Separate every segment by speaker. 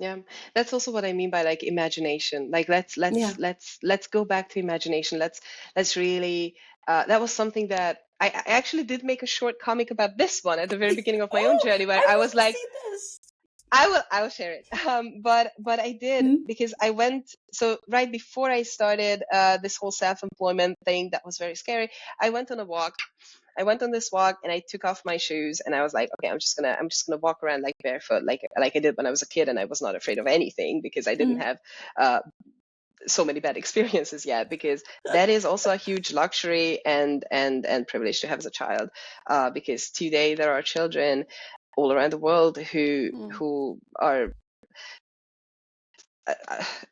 Speaker 1: Yeah, that's also what I mean by like imagination. Like
Speaker 2: Yeah.
Speaker 1: let's go back to imagination. Let's really that was something that I actually did make a short comic about this one at the very beginning of my own
Speaker 2: Oh,
Speaker 1: journey where
Speaker 2: I
Speaker 1: I
Speaker 2: want
Speaker 1: was
Speaker 2: to
Speaker 1: like,
Speaker 2: see this.
Speaker 1: I will share it. But I did
Speaker 2: Mm,
Speaker 1: because I went so right before I started this whole self-employment thing that was very scary. I went on a walk. I went on this walk and I took off my shoes and I was like, okay, I'm just gonna walk around like barefoot, like I did when I was a kid, and I was not afraid of anything because I didn't
Speaker 2: mm,
Speaker 1: have uh, so many bad experiences yet. Because that is also a huge luxury and privilege to have as a child. Because today there are children all around the world who
Speaker 2: mm,
Speaker 1: who are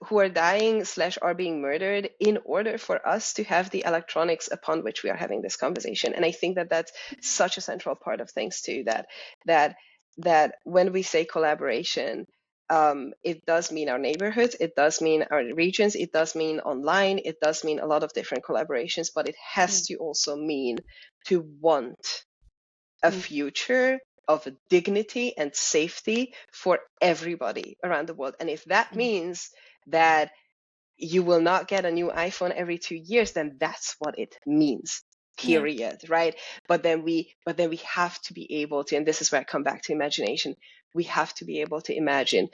Speaker 1: who are dying slash are being murdered in order for us to have the electronics upon which we are having this conversation. And I think that that's such a central part of things too, that that when we say collaboration, it does mean our neighborhoods, it does mean our regions, it does mean online, it does mean a lot of different collaborations, but it has
Speaker 2: mm,
Speaker 1: to also mean to want a
Speaker 2: mm,
Speaker 1: future of dignity and safety for everybody around the world. And if that
Speaker 2: mm,
Speaker 1: means that you will not get a new iPhone every 2 years, then that's what it means.
Speaker 2: yeah.
Speaker 1: Period. Right. But then we have to be able to, and this is where I come back to imagination. We have to be able to imagine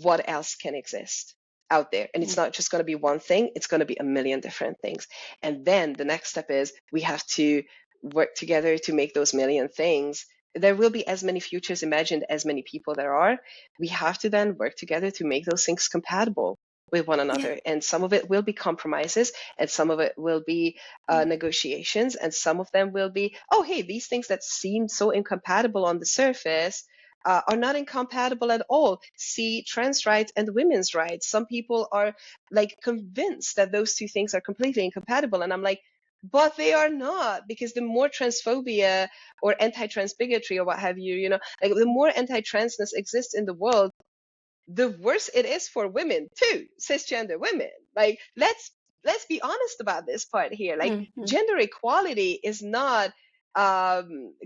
Speaker 1: what else can exist out there. And it's
Speaker 2: Mm,
Speaker 1: not just going to be one thing, it's going to be a million different things. And then the next step is we have to work together to make those million things. There will be as many futures imagined as many people there are. We have to then work together to make those things compatible with one
Speaker 2: yeah.
Speaker 1: another. And some of it will be compromises, and some of it will be
Speaker 2: Mm,
Speaker 1: negotiations, and some of them will be, oh, hey, these things that seem so incompatible on the surface are not incompatible at all. See trans rights and women's rights. Some people are like convinced that those two things are completely incompatible. And I'm like, but they are not, because the more transphobia or anti-trans bigotry or what have you, like the more anti-transness exists in the world, the worse it is for women too, cisgender women. Like let's be honest about this part here. Like
Speaker 2: mm, mm,
Speaker 1: gender equality is not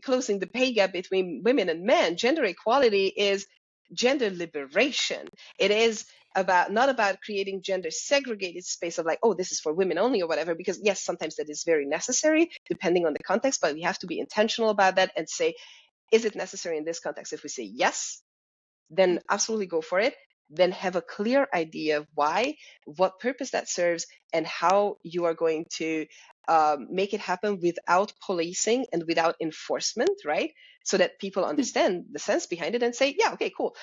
Speaker 1: closing the pay gap between women and men. Gender equality is gender liberation. It is about not about creating gender segregated space of like, oh, this is for women only or whatever, because yes, sometimes that is very necessary depending on the context, but we have to be intentional about that and say, is it necessary in this context? If we say yes, then
Speaker 2: mm,
Speaker 1: absolutely go for it. Then have a clear idea of why, what purpose that serves, and how you are going to make it happen without policing and without enforcement, right? So that people
Speaker 2: mm.
Speaker 1: understand the sense behind it and say, yeah, okay, cool.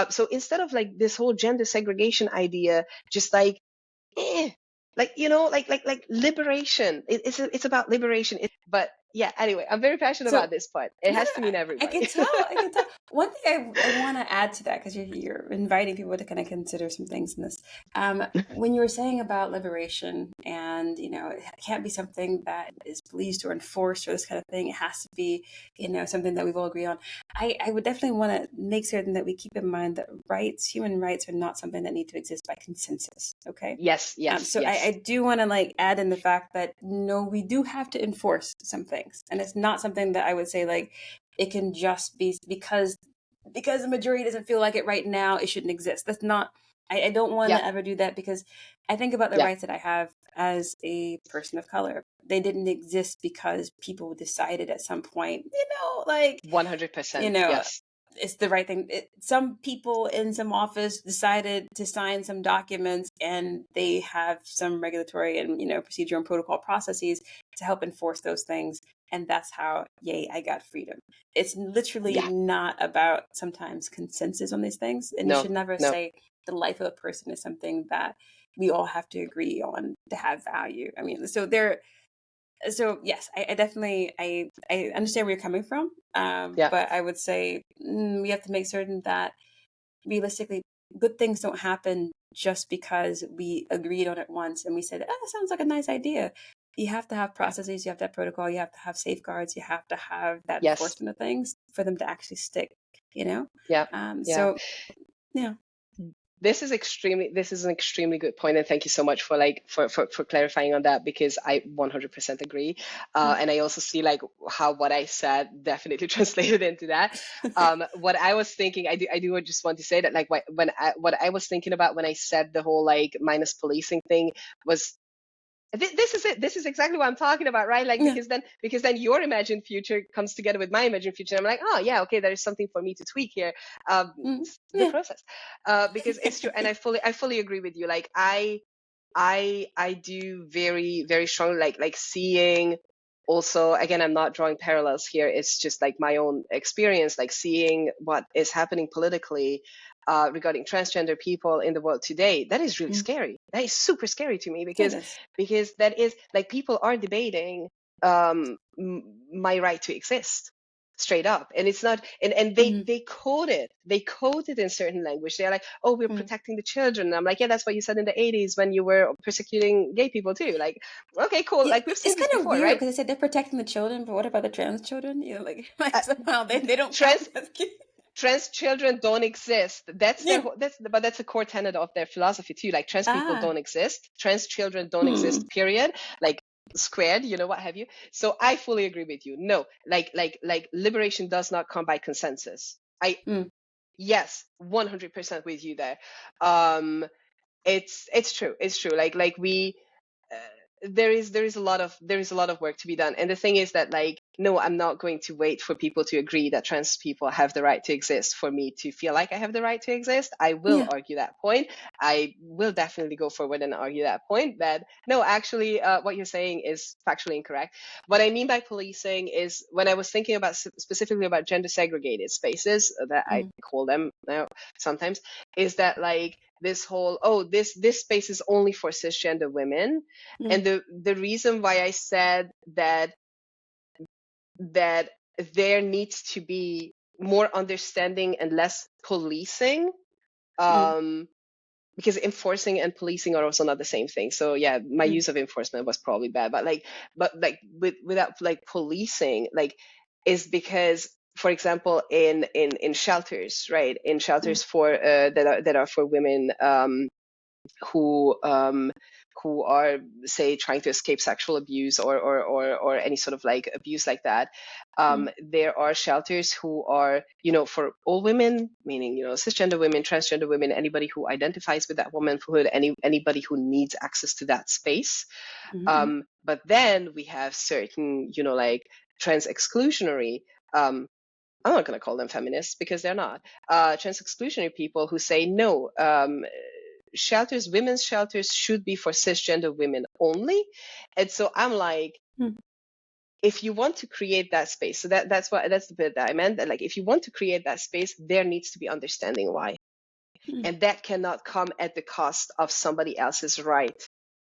Speaker 1: So instead of like this whole gender segregation idea, just like, eh, like like liberation. It's about liberation. But yeah, anyway, I'm very passionate
Speaker 2: So
Speaker 1: about this part. It
Speaker 2: no, no,
Speaker 1: has to mean
Speaker 2: I can
Speaker 1: everybody.
Speaker 2: tell. I can tell. One thing I want to add to that, because you're inviting people to kind of consider some things in this. When you were saying about liberation, and it can't be something that is policed or enforced or this kind of thing. It has to be, something that we've all agreed on. I would definitely want to make certain that we keep in mind that human rights, are not something that need to exist by consensus. Okay.
Speaker 1: Yes, yes,
Speaker 2: So
Speaker 1: yes.
Speaker 2: I do want to like add in the fact that no, we do have to enforce some things, and it's not something that I would say like it can just be because the majority doesn't feel like it right now. It shouldn't exist. That's not. I don't want
Speaker 1: Yeah,
Speaker 2: to ever do that, because I think about the
Speaker 1: yeah.
Speaker 2: rights that I have as a person of color. They didn't exist because people decided at some point, like
Speaker 1: 100%.
Speaker 2: you know
Speaker 1: Yes.
Speaker 2: it's the right thing. Some people in some office decided to sign some documents, and they have some regulatory and procedure and protocol processes to help enforce those things. And that's how, yay, I got freedom. It's literally
Speaker 1: Yeah.
Speaker 2: not about sometimes consensus on these things. And you
Speaker 1: No,
Speaker 2: should never
Speaker 1: no.
Speaker 2: say the life of a person is something that we all have to agree on to have value. I mean, so yes, I definitely I understand where you're coming from,
Speaker 1: Yeah.
Speaker 2: but I would say we have to make certain that realistically, good things don't happen just because we agreed on it once and we said, "Oh, that sounds like a nice idea." You have to have processes, you have to have protocol, you have to have safeguards, you have to have that
Speaker 1: Yes.
Speaker 2: enforcement of things for them to actually stick. You know,
Speaker 1: Yeah. Yeah.
Speaker 2: so yeah.
Speaker 1: This is an extremely good point, and thank you so much for for clarifying on that, because I 100% agree. And I also see like how what I said definitely translated into that. What I was thinking, I do just want to say that like what I was thinking about when I said the whole like minus policing thing was, this is it. This is exactly what I'm talking about, right? Like,
Speaker 2: Yeah.
Speaker 1: because then your imagined future comes together with my imagined future. I'm like, oh yeah, okay, there is something for me to tweak here. It's the
Speaker 2: Yeah.
Speaker 1: process, because it's true, and I fully agree with you. Like, I do very, very strongly like seeing. Also, again, I'm not drawing parallels here. It's just like my own experience, like seeing what is happening politically regarding transgender people in the world today. That is really scary. That is super scary to me,
Speaker 2: It is.
Speaker 1: because that is like people are debating my right to exist straight up, and it's not, and they code it in certain language. They're like, oh, we're protecting the children, and I'm like, yeah, that's what you said in the 80s when you were persecuting gay people too. Like, okay, cool,
Speaker 2: Yeah,
Speaker 1: like we've seen
Speaker 2: it's
Speaker 1: this
Speaker 2: kind of
Speaker 1: before,
Speaker 2: weird
Speaker 1: right?
Speaker 2: because they said they're protecting the children, but what about the trans children? You know, like
Speaker 1: uh,
Speaker 2: somehow they don't count
Speaker 1: trans
Speaker 2: as kids.
Speaker 1: trans children don't exist. That's
Speaker 2: Yeah.
Speaker 1: but that's a core tenet of their philosophy too. Like, trans people
Speaker 2: Ah.
Speaker 1: don't exist, trans children don't exist, period. Like, squared, what have you. So I fully agree with you. No, like liberation does not come by consensus.
Speaker 2: Mm.
Speaker 1: Yes, 100% with you there. um it's true, it's true. Like we uh, there is a lot of work to be done, and the thing is that, like, no, I'm not going to wait for people to agree that trans people have the right to exist for me to feel like I have the right to exist. I will
Speaker 2: Yeah.
Speaker 1: argue that point. I will definitely go forward and argue that point, that no, actually, what you're saying is factually incorrect. What I mean by policing is, when I was thinking about specifically about gender segregated spaces, that I
Speaker 2: Mm.
Speaker 1: call them now sometimes, is that like this whole, oh, this space is only for cisgender women.
Speaker 2: Mm.
Speaker 1: And the reason why I said that there needs to be more understanding and less policing,
Speaker 2: Mm.
Speaker 1: um because enforcing and policing are also not the same thing. So yeah, my
Speaker 2: Mm.
Speaker 1: use of enforcement was probably bad, but without like policing, like, is because, for example, in shelters, right, in
Speaker 2: Mm.
Speaker 1: shelters for that are for women, who are, say, trying to escape sexual abuse, or any sort of like abuse like that.
Speaker 2: Mm.
Speaker 1: There are shelters who are, for all women, meaning, cisgender women, transgender women, anybody who identifies with that womanhood, anybody who needs access to that space.
Speaker 2: Mm.
Speaker 1: But then we have certain, like, trans exclusionary, I'm not going to call them feminists because they're not, trans exclusionary people who say no, women's shelters should be for cisgender women only. And so I'm like,
Speaker 2: Mm.
Speaker 1: if you want to create that space, so that's the bit that I meant, that like, if you want to create that space, there needs to be understanding why.
Speaker 2: Mm.
Speaker 1: And that cannot come at the cost of somebody else's right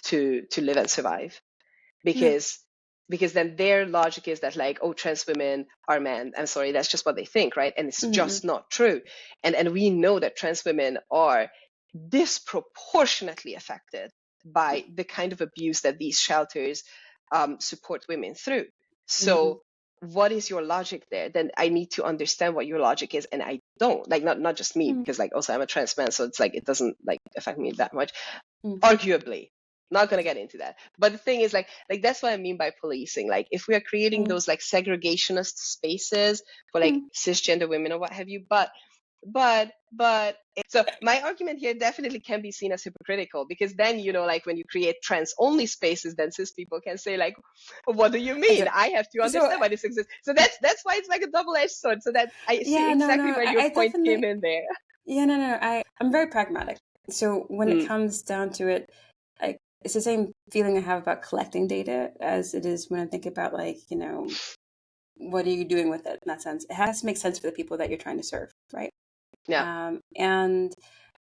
Speaker 1: to live and survive.
Speaker 2: Yeah.
Speaker 1: Because then their logic is that, like, oh, trans women are men. I'm sorry, that's just what they think, right? And it's
Speaker 2: Mm.
Speaker 1: just not true. And we know that trans women are disproportionately affected by the kind of abuse that these shelters support women through.
Speaker 2: Mm.
Speaker 1: So what is your logic there? Then I need to understand what your logic is, and I don't, like, not just me,
Speaker 2: Mm.
Speaker 1: because like also I'm a trans man, so it's like it doesn't like affect me that much,
Speaker 2: Mm.
Speaker 1: arguably. Not gonna get into that, but the thing is, like that's what I mean by policing. Like, if we are creating
Speaker 2: Mm.
Speaker 1: those like segregationist spaces for like
Speaker 2: Mm.
Speaker 1: cisgender women or what have you, but so my argument here definitely can be seen as hypocritical, because then, like, when you create trans only spaces, then cis people can say like, what do you mean?
Speaker 2: So,
Speaker 1: I have to
Speaker 2: so
Speaker 1: understand why this exists. So that's why it's like a double-edged sword. So that I see
Speaker 2: yeah, no,
Speaker 1: exactly
Speaker 2: no,
Speaker 1: where your
Speaker 2: I
Speaker 1: point came
Speaker 2: definitely,
Speaker 1: in there.
Speaker 2: yeah, no. I'm very pragmatic. So when it
Speaker 1: Mm,
Speaker 2: comes down to it, like it's the same feeling I have about collecting data as it is when I think about, like, what are you doing with it in that sense? It has to make sense for the people that you're trying to serve, right?
Speaker 1: yeah,
Speaker 2: And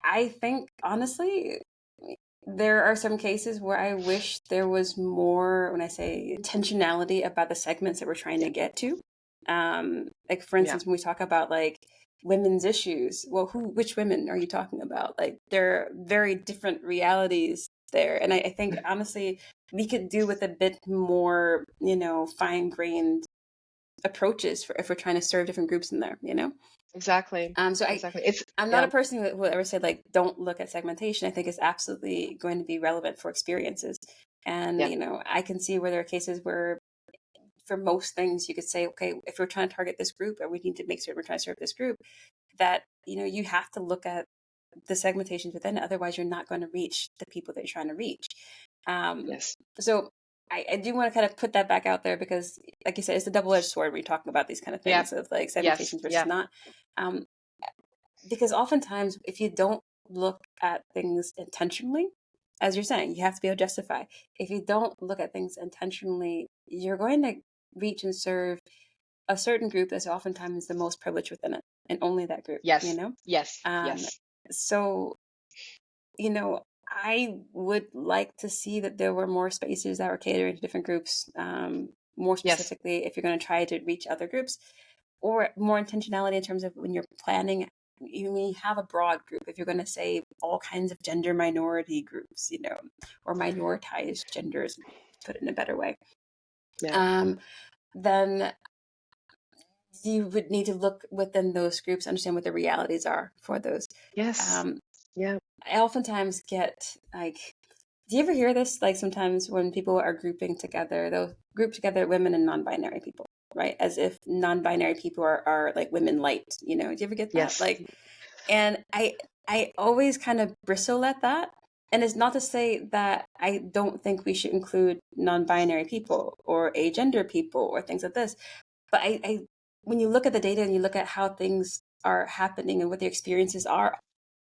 Speaker 2: I think honestly, there are some cases where I wish there was more, when I say intentionality, about the segments that we're trying
Speaker 1: yeah,
Speaker 2: to get to. Like for
Speaker 1: yeah.
Speaker 2: instance, when we talk about like women's issues, well, which women are you talking about? Like there are very different realities there. And I think honestly, we could do with a bit more, fine grained approaches for if we're trying to serve different groups in there, you know?
Speaker 1: Exactly.
Speaker 2: So
Speaker 1: Exactly. It's
Speaker 2: I'm not
Speaker 1: yeah.
Speaker 2: a person who will ever say like don't look at segmentation. I think it's absolutely going to be relevant for experiences. And
Speaker 1: Yeah.
Speaker 2: you know, I can see where there are cases where for most things you could say, okay, if we're trying to target this group or we need to make sure we're trying to serve this group, that you know, you have to look at the segmentations within it, otherwise you're not going to reach the people that you're trying to reach. Um,
Speaker 1: Yes.
Speaker 2: so I do want to kind of put that back out there because, like you said, it's a double-edged sword when you're talking about these kind of
Speaker 1: Yeah.
Speaker 2: things of like
Speaker 1: Yes.
Speaker 2: segmentations versus
Speaker 1: Yeah.
Speaker 2: not. Um, because oftentimes, if you don't look at things intentionally, as you're saying, you have to be able to justify. If you don't look at things intentionally, you're going to reach and serve a certain group that's oftentimes the most privileged within it, and only that group, you
Speaker 1: Yes.
Speaker 2: know?
Speaker 1: Yes.
Speaker 2: Um,
Speaker 1: Yes.
Speaker 2: so, you know, I would like to see that there were more spaces that were catering to different groups. More
Speaker 1: Yes.
Speaker 2: specifically, if you're going to try to reach other groups, or more intentionality in terms of when you're planning. You may have a broad group if you're going to say all kinds of gender minority groups, you know, or minoritized genders, to put it in a better way.
Speaker 1: Yeah.
Speaker 2: Um, then you would need to look within those groups, understand what the realities are for those.
Speaker 1: Yes.
Speaker 2: Um,
Speaker 1: Yeah.
Speaker 2: I oftentimes get like, do you ever hear this? Like sometimes when people are grouping together, they'll group together women and non-binary people, right? As if non-binary people are like women light, you know? Do you ever get that?
Speaker 1: Yes.
Speaker 2: Like, and I always kind of bristle at that. And it's not to say that I don't think we should include non-binary people or agender people or things like this. But I when you look at the data and you look at how things are happening and what their experiences are,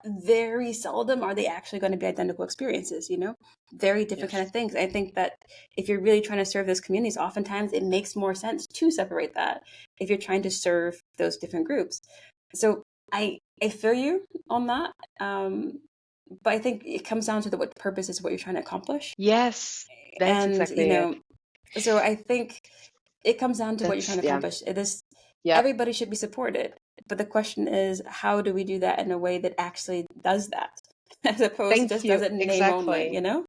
Speaker 2: very seldom are they actually going to be identical experiences, you know? Very different kind
Speaker 1: Yes.
Speaker 2: of things. I think that if you're really trying to serve those communities, oftentimes it makes more sense to separate that if you're trying to serve those different groups. So I feel you on that. But I think it comes down to what purpose is what you're trying to accomplish.
Speaker 1: Yes. That's
Speaker 2: And, you
Speaker 1: exactly it.
Speaker 2: know, so I think it comes down to what you're trying
Speaker 1: That's
Speaker 2: to
Speaker 1: yeah.
Speaker 2: accomplish. It is
Speaker 1: Yeah.
Speaker 2: everybody should be supported. But the question is, how do we do that in a way that actually does that? As opposed to
Speaker 1: Thank
Speaker 2: just does
Speaker 1: you.
Speaker 2: it in name only,
Speaker 1: Exactly.
Speaker 2: you know?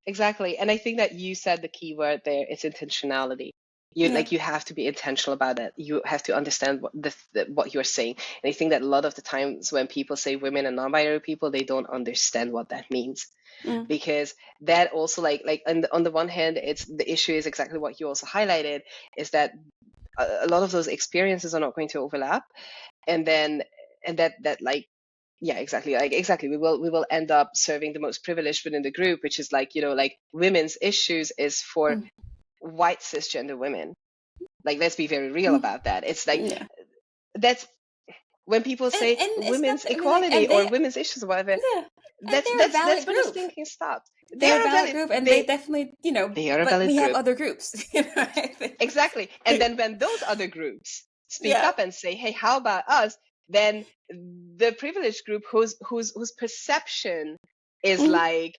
Speaker 1: Exactly. And I think that you said the key word there. It's intentionality.
Speaker 2: Yeah.
Speaker 1: You have to be intentional about it. You have to understand what you're saying. And I think that a lot of the times when people say women and non-binary people, they don't understand what that means.
Speaker 2: Mm,
Speaker 1: Because that also like on the one hand, it's the issue is exactly what you also highlighted, is that a lot of those experiences are not going to overlap. And then and that like yeah, exactly, we will end up serving the most privileged within the group, which is like, like women's issues is for
Speaker 2: mm,
Speaker 1: white cisgender women. Like, let's be very real
Speaker 2: mm,
Speaker 1: about that. It's like,
Speaker 2: yeah.
Speaker 1: that's when people say
Speaker 2: And it's
Speaker 1: women's
Speaker 2: nothing. I mean, like,
Speaker 1: equality or women's issues or whatever,
Speaker 2: yeah, and
Speaker 1: that's
Speaker 2: they're a
Speaker 1: that's
Speaker 2: valid
Speaker 1: that's when the
Speaker 2: group.
Speaker 1: thinking stops. They
Speaker 2: They're a
Speaker 1: are a
Speaker 2: valid
Speaker 1: valid
Speaker 2: group, and they
Speaker 1: they
Speaker 2: definitely, you know.
Speaker 1: they are a
Speaker 2: But
Speaker 1: valid
Speaker 2: we have
Speaker 1: group.
Speaker 2: other groups, you know. I think.
Speaker 1: Exactly. And then when those other groups speak
Speaker 2: Yeah.
Speaker 1: up and say, hey, how about us? Then the privileged group whose perception is
Speaker 2: Mm,
Speaker 1: like,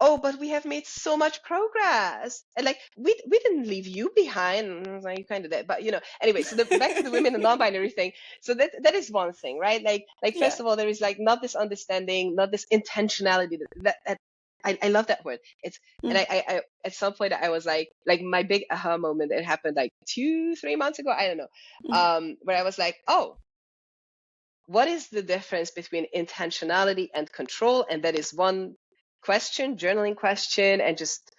Speaker 1: oh, but we have made so much progress. And like, we didn't leave you behind. And I was like, you kind of did. But anyway, so back to the women and non-binary thing. So that is one thing, right? Like
Speaker 2: yeah.
Speaker 1: first of all, there is like not this understanding, not this intentionality that I love that word. It's and
Speaker 2: Mm,
Speaker 1: I at some point I was like my big aha moment. It happened like 2-3 months ago. I don't know.
Speaker 2: mm,
Speaker 1: Where I was like, oh, what is the difference between intentionality and control? And that is one question, journaling question, and just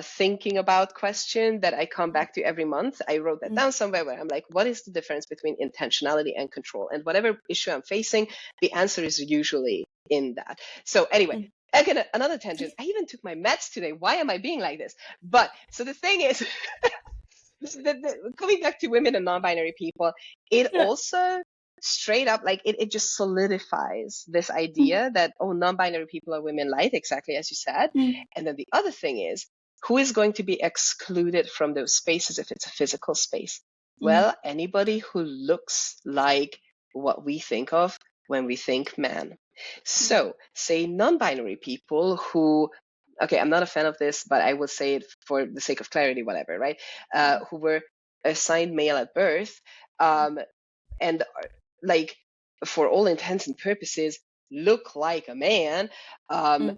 Speaker 1: thinking about question that I come back to every month. I wrote that
Speaker 2: mm,
Speaker 1: down somewhere where I'm like, what is the difference between intentionality and control? And whatever issue I'm facing, the answer is usually in that. So anyway,
Speaker 2: mm.
Speaker 1: again, another tangent. I even took my meds today. Why am I being like this? But so the thing is, coming back to women and non-binary people, it
Speaker 2: Yeah.
Speaker 1: also straight up like it just solidifies this
Speaker 2: Mm,
Speaker 1: idea that, oh, non-binary people are women light, exactly as you said.
Speaker 2: mm,
Speaker 1: And then the other thing is, who is going to be excluded from those spaces if it's a physical space?
Speaker 2: mm,
Speaker 1: Well, anybody who looks like what we think of when we think man.
Speaker 2: mm,
Speaker 1: So say non-binary people who, okay, I'm not a fan of this, but I will say it for the sake of clarity, whatever, right? Who were assigned male at birth, and like, for all intents and purposes, look like a man. um,
Speaker 2: mm,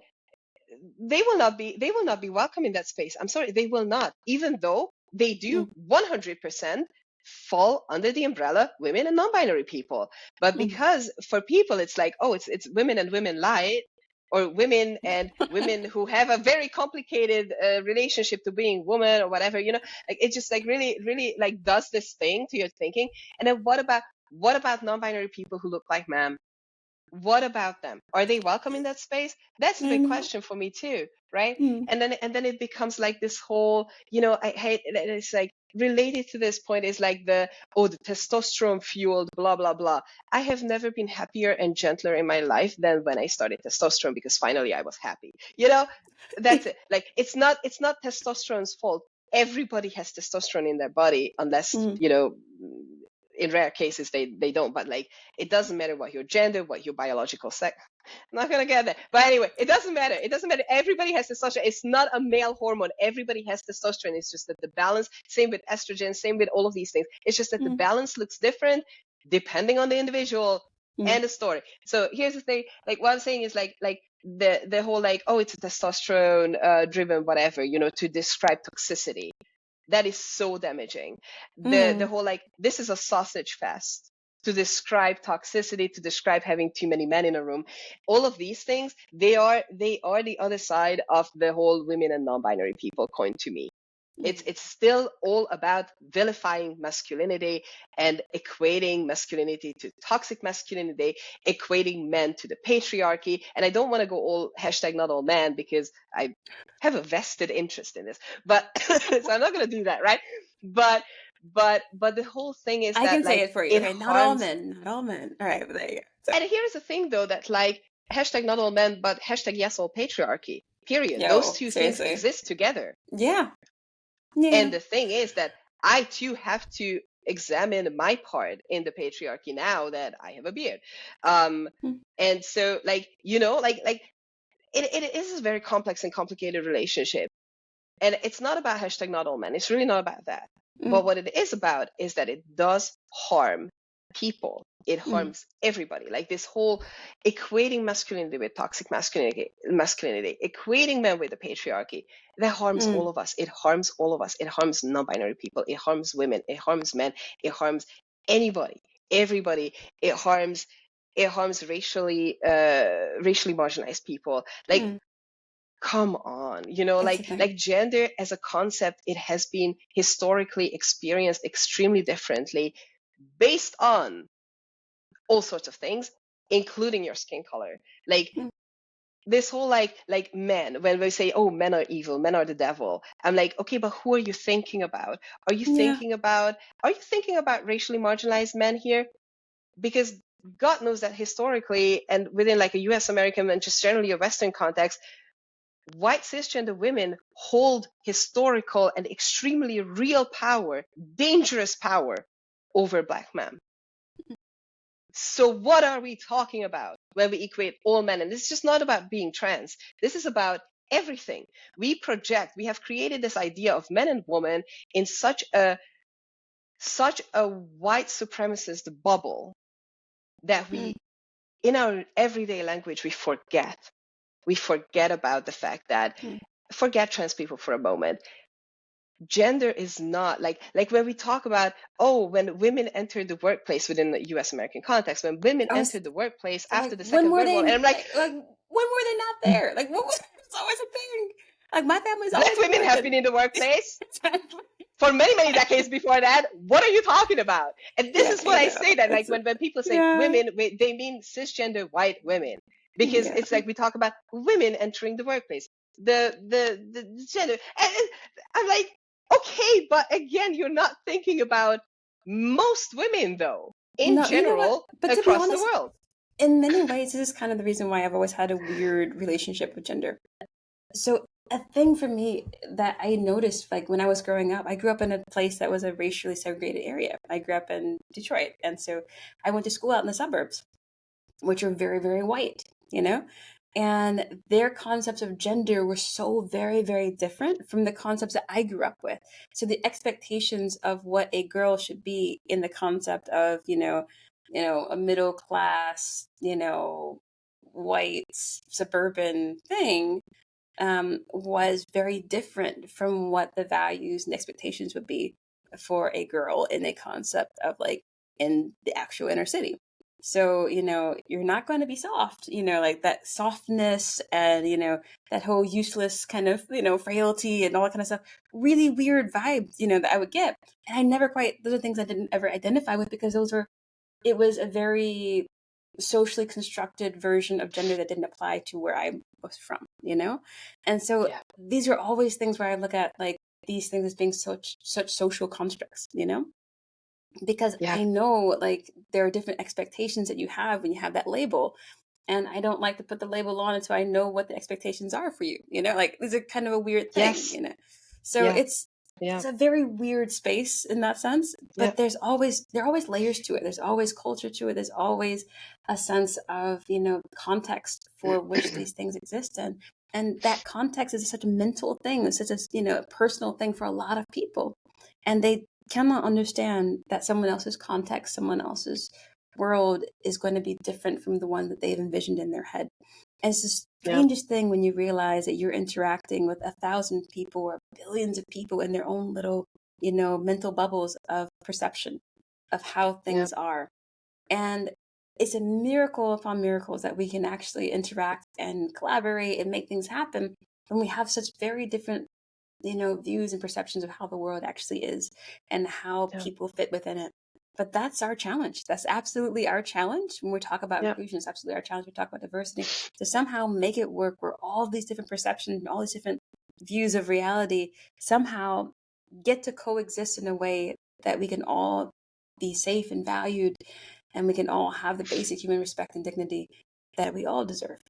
Speaker 1: they will not be welcome in that space. I'm sorry, they will not, even though they do
Speaker 2: mm,
Speaker 1: 100% fall under the umbrella women and non-binary people. But because for people it's like, oh, it's women and women light, or women and women who have a very complicated relationship to being woman or whatever, like it just like really really like does this thing to your thinking. And then what about non-binary people who look like men? What about them? Are they welcome in that space? That's the
Speaker 2: I
Speaker 1: big
Speaker 2: know.
Speaker 1: question for me too, right?
Speaker 2: Mm.
Speaker 1: And then it becomes like this whole, I hate it's like related to this point is like the testosterone fueled blah blah blah. I have never been happier and gentler in my life than when I started testosterone, because finally I was happy. That's it. Like it's not testosterone's fault. Everybody has testosterone in their body, unless
Speaker 2: Mm.
Speaker 1: in rare cases they don't. But like it doesn't matter what your gender, what your biological sex. I'm not gonna get there, but anyway, it doesn't matter. Everybody has testosterone. It's not a male hormone. Everybody has testosterone. It's just that the balance, same with estrogen, same with all of these things, it's just that the
Speaker 2: Mm.
Speaker 1: balance looks different depending on the individual
Speaker 2: Mm.
Speaker 1: and the story. So here's the thing, like what I'm saying is like the whole like, oh, it's a testosterone driven whatever, to describe toxicity. That is so damaging. The
Speaker 2: Mm.
Speaker 1: whole like, this is a sausage fest to describe toxicity, to describe having too many men in a room. All of these things, they are the other side of the whole women and non-binary people coin to me. It's still all about vilifying masculinity and equating masculinity to toxic masculinity, equating men to the patriarchy. And I don't want to go all hashtag not all men, because I have a vested interest in this. But so I'm not going to do that, right? But the whole thing is
Speaker 2: I
Speaker 1: that
Speaker 2: can say
Speaker 1: like
Speaker 2: it for you.
Speaker 1: it
Speaker 2: Okay, not all
Speaker 1: harms.
Speaker 2: men, not all men. All right, there you go. So,
Speaker 1: And here's the thing though, that like hashtag not all men, but hashtag yes all patriarchy. Period. Those
Speaker 2: yo,
Speaker 1: two things
Speaker 2: seriously.
Speaker 1: exist together.
Speaker 2: Yeah. Yeah.
Speaker 1: And the thing is that I too have to examine my part in the patriarchy now that I have a beard. Um,
Speaker 2: Mm.
Speaker 1: and so like, like it is a very complex and complicated relationship. And it's not about hashtag not all men. It's really not about that. But
Speaker 2: Mm.
Speaker 1: what it is about is that it does harm people. It
Speaker 2: Mm.
Speaker 1: harms everybody. Like this whole equating masculinity with toxic masculinity, equating men with the patriarchy, that harms
Speaker 2: Mm.
Speaker 1: all of us. It harms all of us. It harms non-binary people. It harms women. It harms men. It harms anybody, everybody. It harms racially marginalized people. Like,
Speaker 2: Mm.
Speaker 1: come on,
Speaker 2: That's the
Speaker 1: like
Speaker 2: thing.
Speaker 1: gender as a concept, it has been historically experienced extremely differently based on all sorts of things, including your skin color. Like
Speaker 2: Mm.
Speaker 1: this whole like men, when we say, oh, men are evil, men are the devil, I'm like, okay, but who are you thinking about? Are you
Speaker 2: Yeah.
Speaker 1: thinking about racially marginalized men here? Because God knows that historically, and within like a US American and just generally a Western context, white cisgender women hold historical and extremely real power, dangerous power, over Black men. So what are we talking about when we equate all men? And this is just not about being trans. This is about everything. We have created this idea of men and women in such a white supremacist bubble that
Speaker 2: Mm.
Speaker 1: in our everyday language, we forget about the fact that,
Speaker 2: Mm.
Speaker 1: forget trans people for a moment. Gender is not like when we talk about, oh, when women entered the workplace within the US American context, when women
Speaker 2: I was
Speaker 1: entered the workplace after
Speaker 2: like,
Speaker 1: the
Speaker 2: when
Speaker 1: Second
Speaker 2: were
Speaker 1: World War, and
Speaker 2: they
Speaker 1: I'm like,
Speaker 2: like when were they not there? Like what was it's always a thing. Like my family's
Speaker 1: Black
Speaker 2: always been
Speaker 1: women have been
Speaker 2: working.
Speaker 1: in the workplace
Speaker 2: Exactly.
Speaker 1: for many, many decades before that. What are you talking about? And this
Speaker 2: Yeah,
Speaker 1: is what
Speaker 2: I
Speaker 1: I
Speaker 2: know.
Speaker 1: say, that like
Speaker 2: It's
Speaker 1: when people say
Speaker 2: yeah.
Speaker 1: women, they mean cisgender white women, because
Speaker 2: Yeah.
Speaker 1: it's like we talk about women entering the workplace, the gender. And I'm like, okay, but again, you're not thinking about most women though, in
Speaker 2: No, you know what?
Speaker 1: general,
Speaker 2: But to be
Speaker 1: across the
Speaker 2: honest,
Speaker 1: world.
Speaker 2: in many ways, this is kind of the reason why I've always had a weird relationship with gender. So a thing for me that I noticed, like when I was growing up, I grew up in a place that was a racially segregated area. I grew up in Detroit, and so I went to school out in the suburbs, which are very, very white, you know? And their concepts of gender were so very, very different from the concepts that I grew up with. So the expectations of what a girl should be in the concept of, a middle class, white suburban thing was very different from what the values and expectations would be for a girl in a concept of like in the actual inner city. So, you're not going to be soft, like that softness and, that whole useless kind of, frailty and all that kind of stuff. Really weird vibes, that I would get. And I never quite, those are things I didn't ever identify with because it was a very socially constructed version of gender that didn't apply to where I was from, And so
Speaker 1: Yeah.
Speaker 2: these are always things where I look at like these things as being such social constructs, because
Speaker 1: Yeah.
Speaker 2: I know like there are different expectations that you have when you have that label. And I don't like to put the label on until I know what the expectations are for you, like these are kind of a weird thing,
Speaker 1: Yes.
Speaker 2: So
Speaker 1: Yeah.
Speaker 2: it's
Speaker 1: Yeah.
Speaker 2: a very weird space in that sense,
Speaker 1: Yeah.
Speaker 2: but there are always layers to it. There's always culture to it. There's always a sense of, context for which these things exist in. And that context is such a mental thing. It's such a, personal thing for a lot of people. And they cannot understand that someone else's context, someone else's world is going to be different from the one that they've envisioned in their head. And it's the
Speaker 1: Yeah.
Speaker 2: strangest thing when you realize that you're interacting with 1,000 people or billions of people in their own little, mental bubbles of perception of how
Speaker 1: Yeah.
Speaker 2: things are. And it's a miracle upon miracles that we can actually interact and collaborate and make things happen when we have such very different, views and perceptions of how the world actually is and how
Speaker 1: Yeah.
Speaker 2: people fit within it. But that's our challenge. That's absolutely our challenge. When we talk about
Speaker 1: Yeah.
Speaker 2: inclusion, it's absolutely our challenge. We talk about diversity to somehow make it work where all these different perceptions and all these different views of reality somehow get to coexist in a way that we can all be safe and valued and we can all have the basic human respect and dignity that we all deserve.